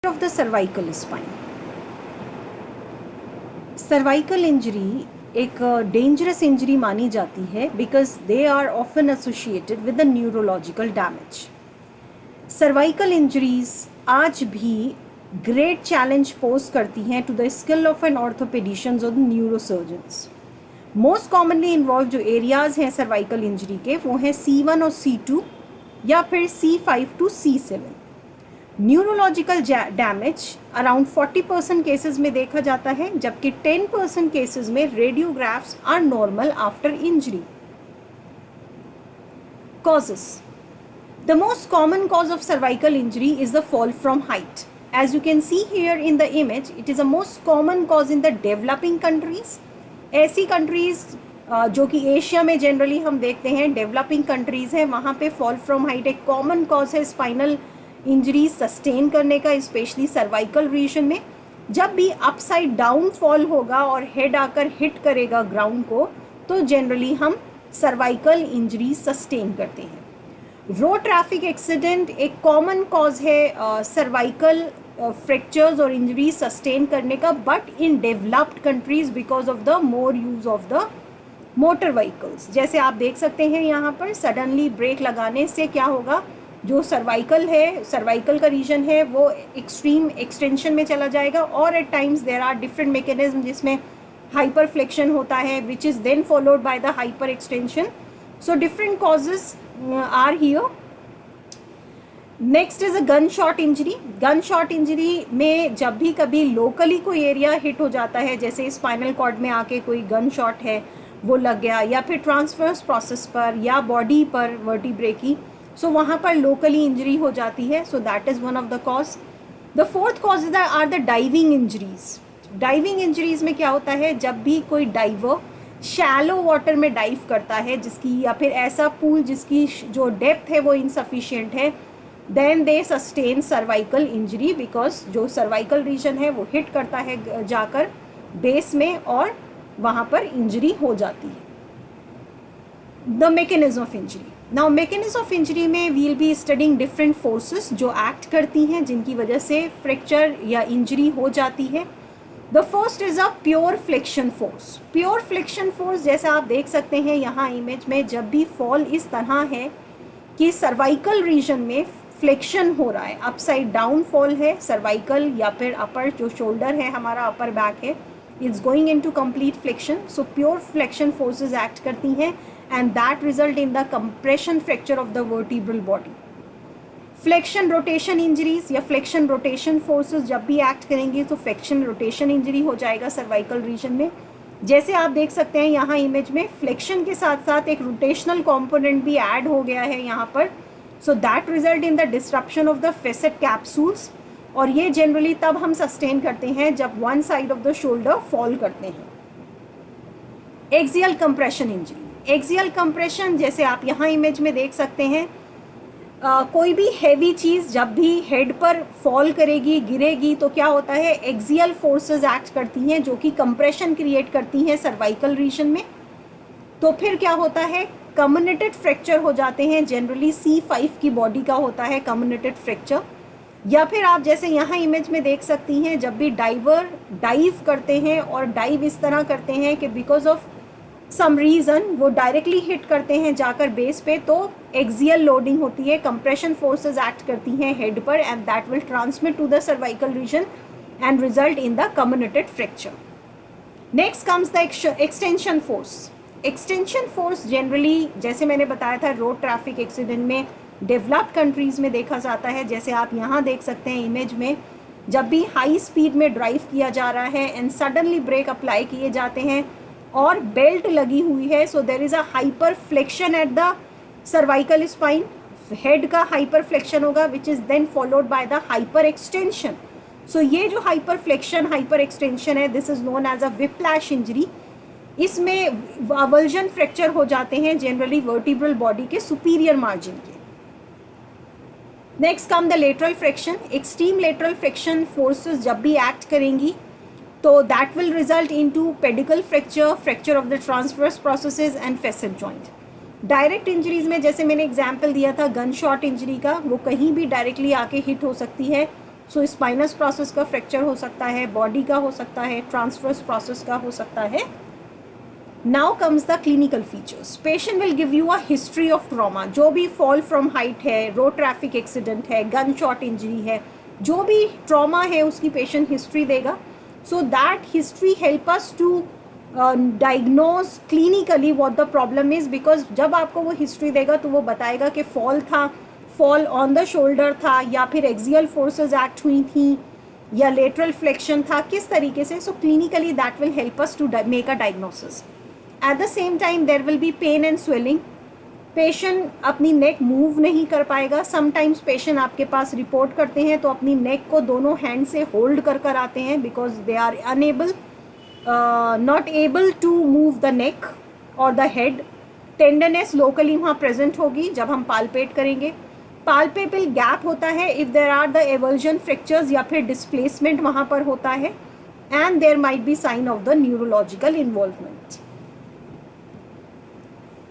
of the cervical spine. Cervical injury एक dangerous injury मानी जाती है because they are often associated with the neurological damage. Cervical injuries आज भी great challenge pose करती हैं to the skill of an orthopedicians or neurosurgeons. Most commonly involved जो areas हैं cervical injury के वो हैं C1 और C2 या फिर C5 to C7. Neurological damage around 40% cases में देखा जाता है, जबकि 10% केसेस में radiographs are normal after injury. Causes. The most common cause of cervical injury is the fall from height. As you can see here in the image, it is a most common cause in the developing countries. ऐसी countries जो कि Asia में generally हम देखते हैं developing countries हैं, वहाँ पे फॉल फ्रॉम हाइट एक कॉमन कॉज है स्पाइनल इंजरी सस्टेन करने का, स्पेशली सर्वाइकल रीजन में. जब भी अपसाइड डाउन फॉल होगा और हेड आकर हिट करेगा ग्राउंड को, तो जनरली हम सर्वाइकल इंजरी सस्टेन करते हैं. रोड ट्रैफिक एक्सीडेंट एक कॉमन कॉज है सर्वाइकल फ्रैक्चर्स और इंजरी सस्टेन करने का, but in developed countries because of the more use of the motor vehicles. जैसे आप देख सकते हैं यहाँ पर सडनली ब्रेक लगाने से क्या होगा, जो सर्वाइकल है, सर्वाइकल का रीजन है वो एक्सट्रीम एक्सटेंशन में चला जाएगा. और at times there are different mechanism जिसमें हाइपर फ्लेक्शन होता है which is then followed by the hyper extension. So different causes are here. Next is a gun shot injury. Gun shot injury में जब भी कभी लोकली कोई area hit हो जाता है, जैसे स्पाइनल कॉर्ड में आके कोई गन शॉट है वो लग गया, या फिर ट्रांसफर्स प्रोसेस पर या बॉडी पर वर्टिब्रे की, सो वहाँ पर लोकली इंजरी हो जाती है. So that is one of the cause. The fourth cause are the diving injuries. Diving injuries में क्या होता है, जब भी कोई डाइवर शैलो वाटर में डाइव करता है जिसकी, या फिर ऐसा पूल जिसकी जो डेप्थ है वो इनसफिशिएंट है, then they sustain cervical injury because जो सर्वाइकल रीजन है वो हिट करता है जाकर बेस में और वहाँ पर इंजरी हो जाती है. The mechanism of injury. Now mechanism of injury में will be studying different forces जो एक्ट करती हैं जिनकी वजह से फ्रैक्चर या इंजरी हो जाती है. The first is a pure flexion force. Pure flexion force जैसे आप देख सकते हैं यहाँ इमेज में, जब भी फॉल इस तरह है कि सर्वाइकल रीजन में फ्लेक्शन हो रहा है, अपसाइड डाउन फॉल है, सर्वाइकल या फिर अपर जो शोल्डर है हमारा, अपर बैक है, it's going into complete flexion. So pure flexion forces act करती हैं and that result in the compression fracture of the vertebral body. Flexion rotation injuries या flexion rotation forces जब भी act करेंगे तो flexion rotation injury हो जाएगा cervical region में. जैसे आप देख सकते हैं यहाँ इमेज में flexion के साथ साथ एक rotational component भी ऐड हो गया है यहाँ पर. So that result in the disruption of the facet capsules, और ये जनरली तब हम सस्टेन करते हैं जब one side of the shoulder fall करते हैं. Axial compression injury. Axial compression जैसे आप यहाँ इमेज में देख सकते हैं, कोई भी हैवी चीज़ जब भी हेड पर फॉल करेगी, गिरेगी, तो क्या होता है, एक्सियल फोर्सेस एक्ट करती हैं जो कि कंप्रेशन क्रिएट करती हैं सर्वाइकल रीजन में. तो फिर क्या होता है, कम्युनेटेड फ्रैक्चर हो जाते हैं. जनरली C5 की बॉडी का होता है कम्युनेटेड फ्रैक्चर. या फिर आप जैसे यहाँ इमेज में देख सकती हैं, जब भी डाइवर डाइव करते हैं और डाइव इस तरह करते हैं कि बिकॉज ऑफ सम रीज़न वो डायरेक्टली हिट करते हैं जाकर बेस पे, तो एक्सियल लोडिंग होती है, कंप्रेशन फोर्सेस एक्ट करती हैं हेड पर, and that will transmit to the cervical region and result in the comminuted fracture. Next comes the extension force. Extension force generally जैसे मैंने बताया था रोड ट्रैफिक एक्सीडेंट में डेवलप्ड कंट्रीज में देखा जाता है. जैसे आप यहाँ देख सकते हैं इमेज में, जब भी हाई स्पीड में ड्राइव किया जा रहा है एंड सडनली ब्रेक अप्लाई किए जाते हैं और बेल्ट लगी हुई है, so there is a hyper flexion at the cervical spine. Head का हाइपर फ्लेक्शन होगा which is then followed by the hyper extension. So ये जो हाइपर फ्लेक्शन हाइपर एक्सटेंशन है, this is known as a whiplash injury. इसमें avulsion fracture हो जाते हैं generally vertebral body के सुपीरियर मार्जिन के. Next come the lateral flexion. Extreme lateral flexion forces जब भी एक्ट करेंगी तो that will result into pedicle fracture, fracture of the transverse processes and facet joint. Direct injuries में जैसे मैंने example दिया था गन शॉट इंजरी का, वो कहीं भी डायरेक्टली आके हिट हो सकती है. सो स्पाइनस प्रोसेस का फ्रैक्चर हो सकता है, बॉडी का हो सकता है, ट्रांसवर्स प्रोसेस का हो सकता है. Now comes the clinical features. Patient will give you a history of trauma. जो भी फॉल फ्रॉम हाइट है, रोड ट्रैफिक एक्सीडेंट है, गन शॉट इंजरी है, जो भी ट्रॉमा है उसकी पेशेंट हिस्ट्री देगा. So that history help us to diagnose clinically what the problem is. Because जब आपको वो हिस्ट्री देगा तो वो बताएगा कि फॉल था, फॉल ऑन द शोल्डर था, या फिर एक्सियल फोर्सेस एक्ट हुई थी, या लेटरल फ्लेक्शन था, किस तरीके से. So clinically that will help us to make a diagnosis. At the same time there will be pain and swelling. Patient अपनी नेक मूव नहीं कर पाएगा. समटाइम्स पेशेंट आपके पास रिपोर्ट करते हैं तो अपनी नेक को दोनों हैंड से होल्ड कर कर आते हैं because they are unable, not able to move the neck और द हेड. टेंडरनेस लोकली वहाँ प्रेजेंट होगी जब हम पालपेट करेंगे. पालपेबल गैप होता है if there are the avulsion fractures या फिर डिस्प्लेसमेंट वहाँ पर होता है. And there might be sign of the neurological involvement.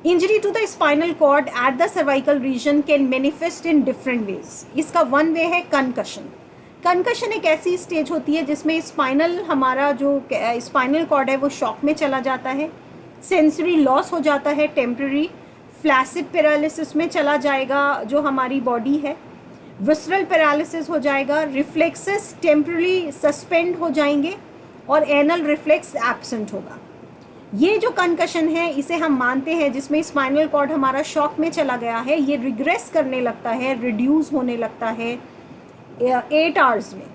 Injury to the spinal cord at the cervical region can manifest in different ways. इसका one way है concussion. Concussion एक ऐसी स्टेज होती है जिसमें स्पाइनल, हमारा जो स्पाइनल कॉर्ड है वो शॉक में चला जाता है, सेंसरी लॉस हो जाता है टेम्पररी, फ्लैसिड पैरालिसिस में चला जाएगा जो हमारी बॉडी है, विसरल पैरालिसिस हो जाएगा, रिफ्लेक्सेस टेम्पररी सस्पेंड हो जाएंगे और एनल रिफ्लेक्स एब्सेंट होगा. ये जो कंकशन है इसे हम मानते हैं जिसमें स्पाइनल कॉर्ड हमारा शॉक में चला गया है, ये रिग्रेस करने लगता है, रिड्यूस होने लगता है 8 आवर्स में.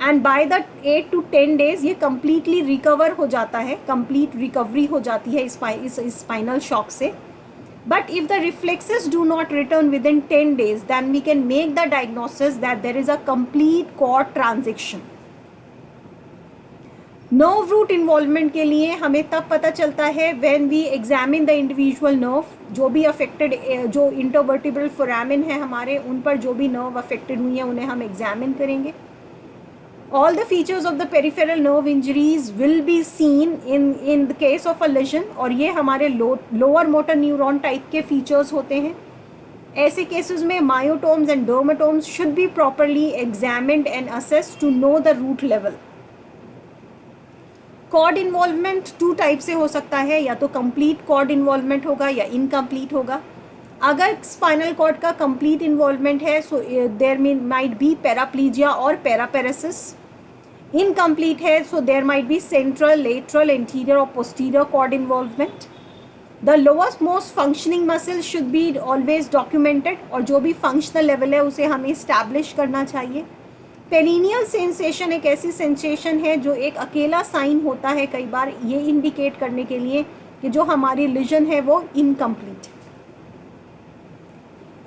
And by the 8 to 10 days ये कम्प्लीटली रिकवर हो जाता है, कंप्लीट रिकवरी हो जाती है इस स्पाइनल शॉक से. But if the reflexes do not return with in 10 days then we can make the diagnosis that there is a complete cord transition. Nerve root involvement के लिए हमें तब पता चलता है when we examine the individual nerve. जो भी affected, जो इंटरवर्टिब्रल फोरामिन है हमारे, उन पर जो भी नर्व अफेक्टेड हुई हैं उन्हें हम एग्जामिन करेंगे. All the features of the peripheral nerve injuries will be seen in the case of a lesion. और ये हमारे लोअर मोटर न्यूरॉन टाइप के फीचर्स होते हैं. ऐसे केसेस में myotomes and dermatomes should be properly examined and assessed to know the root level. Cord involvement 2 type से हो सकता है, या तो कंप्लीट कॉर्ड इन्वॉल्वमेंट होगा या इनकम्प्लीट होगा. अगर स्पाइनल कॉर्ड का कंप्लीट इन्वॉल्वमेंट है so there might be paraplegia or paraparesis. Incomplete है so there might be central, lateral, anterior और posterior cord involvement. The lowest most functioning muscle should be always documented, और जो भी functional level है उसे हमें establish करना चाहिए. पेरिनियल सेंसेशन एक ऐसी सेंसेशन है जो एक अकेला साइन होता है कई बार ये इंडिकेट करने के लिए कि जो हमारी लीजन है वो इनकम्प्लीट है.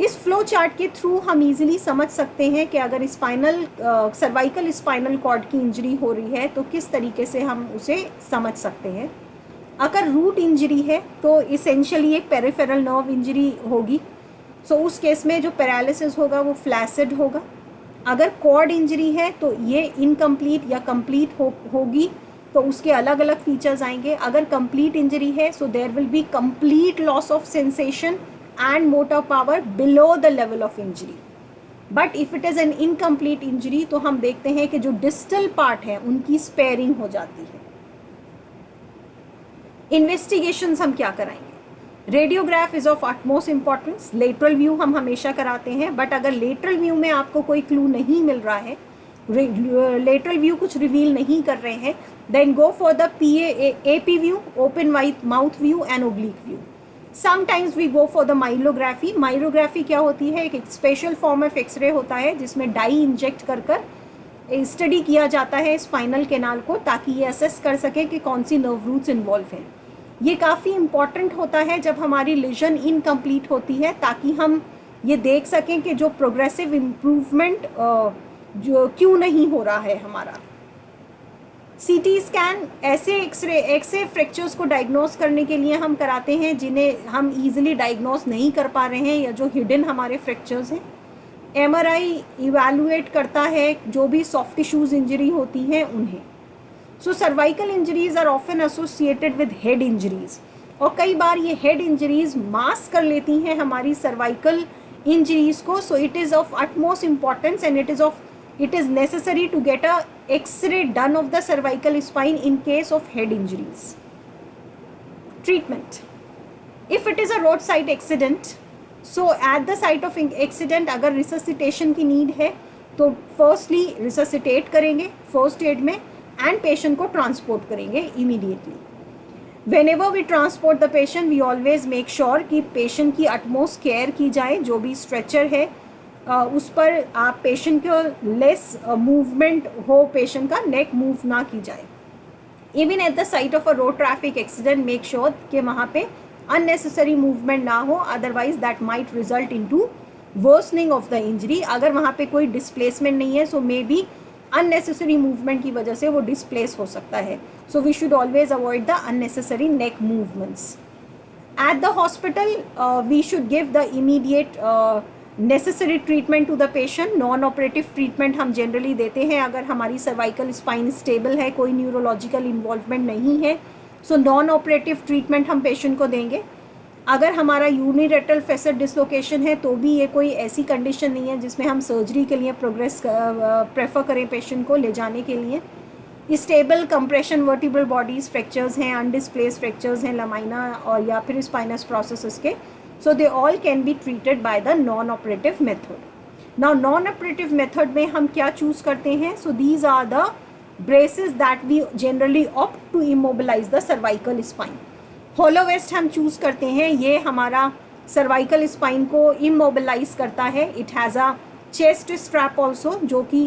इस फ्लो चार्ट के थ्रू हम इजीली समझ सकते हैं कि अगर सर्वाइकल स्पाइनल कॉर्ड की इंजरी हो रही है तो किस तरीके से हम उसे समझ सकते हैं. अगर रूट इंजरी है तो इसेंशियली एक पेरिफेरल नर्व इंजरी होगी. सो उस केस में जो पैरालिसिस होगा वो फ्लैसिड होगा. अगर कॉर्ड इंजरी है तो ये इनकम्प्लीट या कंप्लीट होगी, तो उसके अलग अलग फीचर्स आएंगे. अगर कंप्लीट इंजरी है so there will be complete loss of sensation and motor power below the level of injury. But if it is an incomplete injury तो हम देखते हैं कि जो distal part है उनकी sparing हो जाती है. Investigations हम क्या कराएंगे? Radiograph is of utmost importance. Lateral view हम हमेशा कराते हैं, बट अगर लेटरल व्यू में आपको कोई क्लू नहीं मिल रहा है, लेटरल व्यू कुछ रिवील नहीं कर रहे हैं, then go for the AP view, open mouth view and oblique view. Sometimes we go for the myelography. Myelography क्या होती है? एक स्पेशल फॉर्म ऑफ एक्सरे होता है जिसमें डाई इंजेक्ट कर कर स्टडी किया जाता है स्पाइनल कैनाल को, ताकि ये असेस कर सके कि कौन सी नर्व रूट्स इन्वॉल्व हैं. ये काफ़ी इम्पॉर्टेंट होता है जब हमारी लीजन इनकम्प्लीट होती है, ताकि हम ये देख सकें कि जो प्रोग्रेसिव इम्प्रूवमेंट जो क्यों नहीं हो रहा है हमारा. CT स्कैन ऐसे फ्रैक्चर्स को डायग्नोस करने के लिए हम कराते हैं जिन्हें हम इजीली डायग्नोस नहीं कर पा रहे हैं या जो हिडन हमारे फ्रैक्चर्स हैं. MRI इवैल्यूएट करता है जो भी सॉफ्ट टिश्यूज इंजरी होती हैं उन्हें. So cervical injuries are often associated with head injuries, और कई बार ये हेड इंजरीज मास्क कर लेती हैं हमारी सर्वाइकल इंजरीज को. So it is of utmost importance and it is of it is necessary to get a X-ray done of the cervical spine in case of head injuries. Treatment. If it is a roadside accident, so at the site of accident अगर resuscitation की need है तो firstly resuscitate करेंगे first aid में and patient को transport करेंगे immediately. Whenever we transport the patient, we always make sure कि patient की utmost care की जाए. जो भी stretcher है उस पर आप पेशेंट को लेस मूवमेंट हो, पेशेंट का नेक मूव ना की जाए. Even at the site of a road traffic accident make sure कि वहाँ पे अननेसेसरी मूवमेंट ना हो, otherwise that might result into worsening of the injury. अगर वहाँ पे कोई डिस्प्लेसमेंट नहीं है, so maybe unnecessary movement की वजह से वो डिस्प्लेस हो सकता है. So we should always avoid the unnecessary neck movements. At the hospital we should give the immediate necessary treatment to the patient. Non operative treatment हम generally देते हैं अगर हमारी सर्वाइकल स्पाइन स्टेबल है, कोई न्यूरोलॉजिकल इन्वॉल्वमेंट नहीं है, so non operative treatment हम पेशेंट को देंगे. अगर हमारा यूनिलेटरल फेसर डिसलोकेशन है तो भी ये कोई ऐसी कंडीशन नहीं है जिसमें हम सर्जरी के लिए प्रेफर करें पेशेंट को ले जाने के लिए. Stable compression vertebral bodies fractures हैं, अनडिस्प्लेस फ्रैक्चर्स हैं लमाइना और या फिर स्पाइनस प्रोसेसेस के. So they all can be treated by the non-operative method. Now non-operative method में हम क्या choose करते हैं? So these are the braces that we generally opt to immobilize the cervical spine. Hollow vest हम choose करते हैं, ये हमारा cervical spine को immobilize करता है. It has a chest strap also जो कि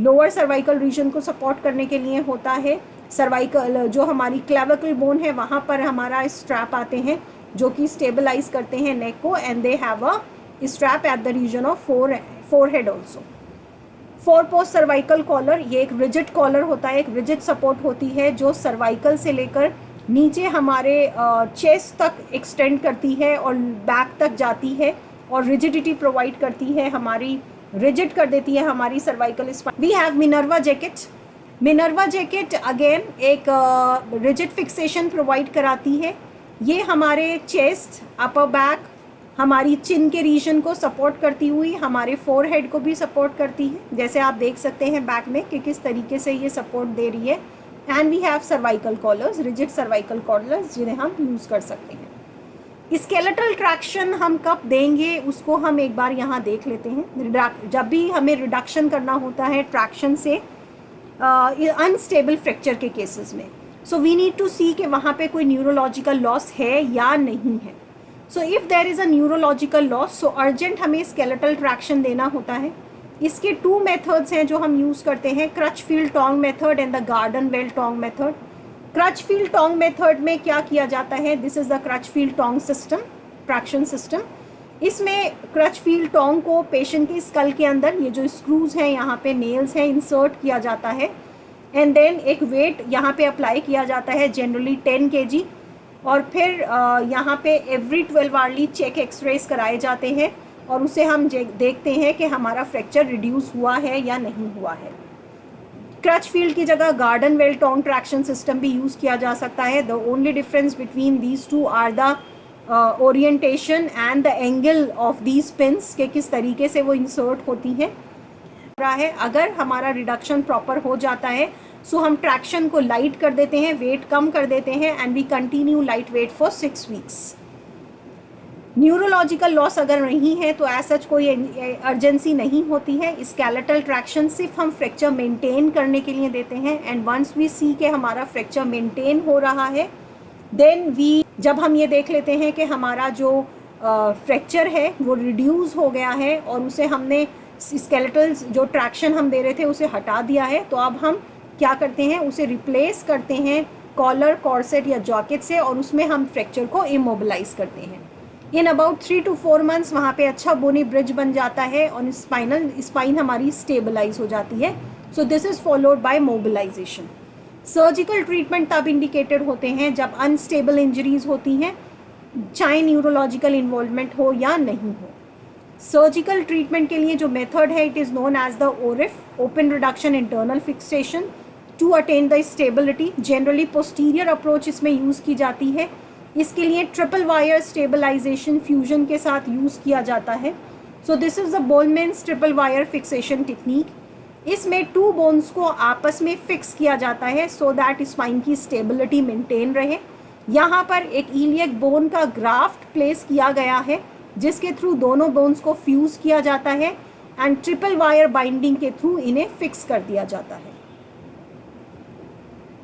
lower cervical region को support करने के लिए होता है. cervical जो हमारी clavicle bone है वहाँ पर हमारा strap आते हैं जो कि स्टेबलाइज करते हैं नेक को, and they have a strap at the region of forehead also. 4 post cervical collar, ये एक रिजिड कॉलर होता है, एक रिजिड सपोर्ट होती है जो सर्वाइकल से लेकर नीचे हमारे चेस्ट तक एक्सटेंड करती है और बैक तक जाती है और रिजिडिटी प्रोवाइड करती है, हमारी रिजिड कर देती है हमारी cervical spine. We have Minerva jacket. Minerva jacket again एक रिजिड फिक्सेशन प्रोवाइड कराती है. ये हमारे चेस्ट, अपर बैक, हमारी चिन के रीजन को सपोर्ट करती हुई हमारे फोरहेड को भी सपोर्ट करती है. जैसे आप देख सकते हैं बैक में कि किस तरीके से ये सपोर्ट दे रही है. And we have cervical collars, rigid cervical collars जिन्हें हम यूज़ कर सकते हैं. स्केलेटल ट्रैक्शन हम कब देंगे उसको हम एक बार यहाँ देख लेते हैं. जब भी हमें रिडक्शन करना होता है ट्रैक्शन से अनस्टेबल फ्रैक्चर के केसेस में, सो वी नीड टू सी कि वहाँ पे कोई न्यूरोलॉजिकल लॉस है या नहीं है. So if there is a neurological loss, so urgent हमें स्केलेटल ट्रैक्शन देना होता है. इसके 2 मेथड्स हैं जो हम यूज़ करते हैं, Crutchfield tong method and the Gardner well tong method. Crutchfield tong method में क्या किया जाता है? This is the Crutchfield tong system, traction system. इसमें क्रचफील्ड टोंग को पेशेंट के स्कल के अंदर, ये जो स्क्रूज हैं यहाँ पे नेल्स हैं, इंसर्ट किया जाता है. एंड देन एक वेट यहाँ पे अप्लाई किया जाता है, जनरली 10 kg. और फिर यहाँ पे एवरी 12 आवर्ली चेक एक्सरेज कराए जाते हैं और उसे हम देखते हैं कि हमारा फ्रैक्चर रिड्यूस हुआ है या नहीं हुआ है. क्रचफील्ड की जगह Gardner well tong traction system भी यूज़ किया जा सकता है. The only difference between these two are the orientation and the angle of these pins के किस तरीके से वो इंसर्ट होती हैं. अगर हमारा रिडक्शन प्रॉपर हो जाता है सो हम ट्रैक्शन को लाइट कर देते हैं, वेट कम कर देते हैं and we continue light weight for 6 weeks. Neurological loss अगर नहीं है तो एज सच कोई अर्जेंसी नहीं होती है. स्केलेटल ट्रैक्शन सिर्फ हम फ्रैक्चर मेंटेन करने के लिए देते हैं एंड वंस वी सी के हमारा फ्रैक्चर मेंटेन हो रहा है देन जब हम ये देख लेते हैं कि हमारा जो फ्रैक्चर है वो रिड्यूस हो गया है और उसे हमने स्केलेटल जो ट्रैक्शन हम दे रहे थे उसे हटा दिया है, तो अब हम क्या करते हैं, उसे रिप्लेस करते हैं कॉलर, कॉर्सेट या जॉकेट से और उसमें हम फ्रैक्चर को इमोबिलाइज करते हैं. इन अबाउट 3 to 4 months वहाँ पे अच्छा बोनी ब्रिज बन जाता है और स्पाइन हमारी स्टेबलाइज हो जाती है. So this is followed by mobilisation. Surgical treatment तब इंडिकेटेड होते हैं जब अनस्टेबल इंजरीज होती हैं, चाहे न्यूरोलॉजिकल इन्वॉल्वमेंट हो या नहीं हो. सर्जिकल ट्रीटमेंट के लिए जो मेथड है it is known as the ORIF, open reduction internal fixation to attain the stability. Generally posterior approach इसमें यूज़ की जाती है. इसके लिए ट्रिपल वायर स्टेबलाइजेशन फ्यूजन के साथ यूज़ किया जाता है. So this is the Bohlman's triple wire fixation technique. इसमें 2 बोन्स को आपस में फिक्स किया जाता है सो दैट स्पाइन की स्टेबिलिटी मेंटेन रहे। यहाँ पर एक ईलियक बोन का ग्राफ्ट प्लेस किया गया है जिसके थ्रू दोनों बोन्स को फ्यूज किया जाता है एंड ट्रिपल वायर बाइंडिंग के थ्रू इन्हें फिक्स कर दिया जाता है।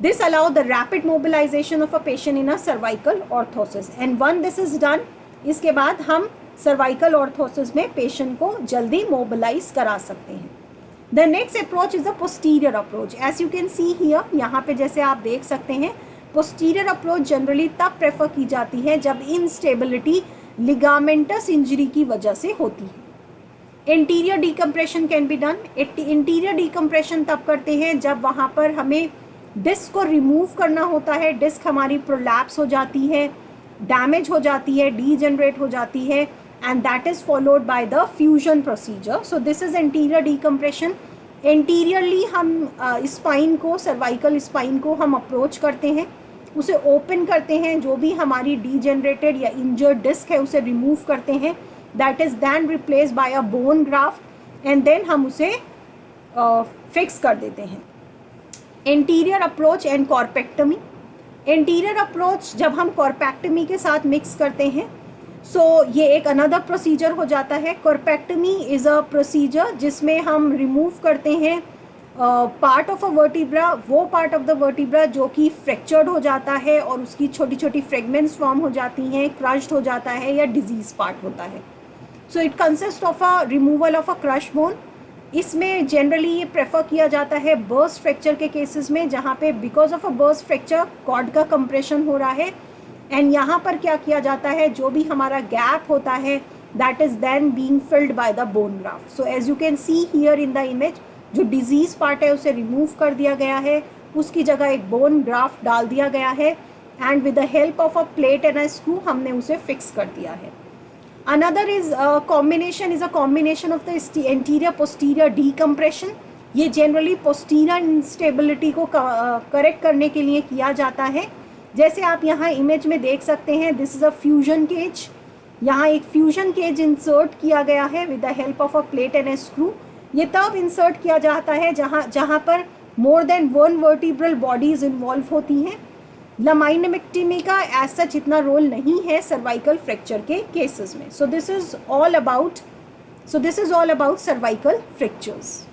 This allow the rapid mobilization of a patient in a cervical orthosis and once this is done, इसके बाद हम cervical orthosis में patient को जल्दी mobilize करा सकते हैं। The next approach is the posterior approach. As you can see here, यहाँ पे जैसे आप देख सकते हैं posterior approach generally तब prefer की जाती है जब instability ligamentous injury की वजह से होती है। Anterior decompression can be done. Interior decompression तब करते हैं जब वहाँ पर हमें डिस्क को रिमूव करना होता है, डिस्क हमारी प्रोलैप्स हो जाती है, डैमेज हो जाती है, डीजनरेट हो जाती है and that is followed by the fusion procedure. So this is anterior decompression. Anteriorly हम स्पाइन को, सर्वाइकल स्पाइन को हम अप्रोच करते हैं, उसे ओपन करते हैं, जो भी हमारी डीजनरेटेड या इंजर्ड डिस्क है उसे रिमूव करते हैं, that is then replace by a bone graft and then हम उसे फिक्स कर देते हैं। Anterior approach and corpectomy. Anterior approach जब हम कॉर्पेक्टमी के साथ मिक्स करते हैं ये एक अनदर प्रोसीजर हो जाता है। कॉर्पेक्टमी इज़ अ प्रोसीजर जिसमें हम रिमूव करते हैं पार्ट ऑफ अ वर्टिब्रा, वो पार्ट ऑफ द वर्टिब्रा जो कि फ्रैक्चर्ड हो जाता है और उसकी छोटी छोटी फ्रेगमेंट्स फॉर्म हो जाती हैं, क्रश्ड हो जाता है या डिजीज पार्ट होता है। So it consist of a removal of a crush bone. इसमें जनरली ये प्रेफर किया जाता है बर्स्ट फ्रैक्चर के केसेस में, जहाँ पे because of a burst fracture cord का कंप्रेशन हो रहा है एंड यहाँ पर क्या किया जाता है, जो भी हमारा गैप होता है that is then being filled by the bone graft. So as you can see here in the image, जो डिजीज पार्ट है उसे रिमूव कर दिया गया है, उसकी जगह एक बोन ग्राफ्ट डाल दिया गया है and with the help of a plate and a screw हमने उसे फिक्स कर दिया है। Another is a combination of the anterior posterior decompression. ये generally posterior instability को correct करने के लिए किया जाता है। जैसे आप यहाँ image में देख सकते हैं, this is a fusion cage. यहाँ एक fusion cage insert किया गया है with the help of a plate and a screw. ये तब insert किया जाता है जहाँ पर more than one vertebral bodies involve होती हैं। लमाइनेमेक्टमी का एज सच इतना रोल नहीं है सर्वाइकल फ्रैक्चर के केसेस में। सो this is all about cervical fractures.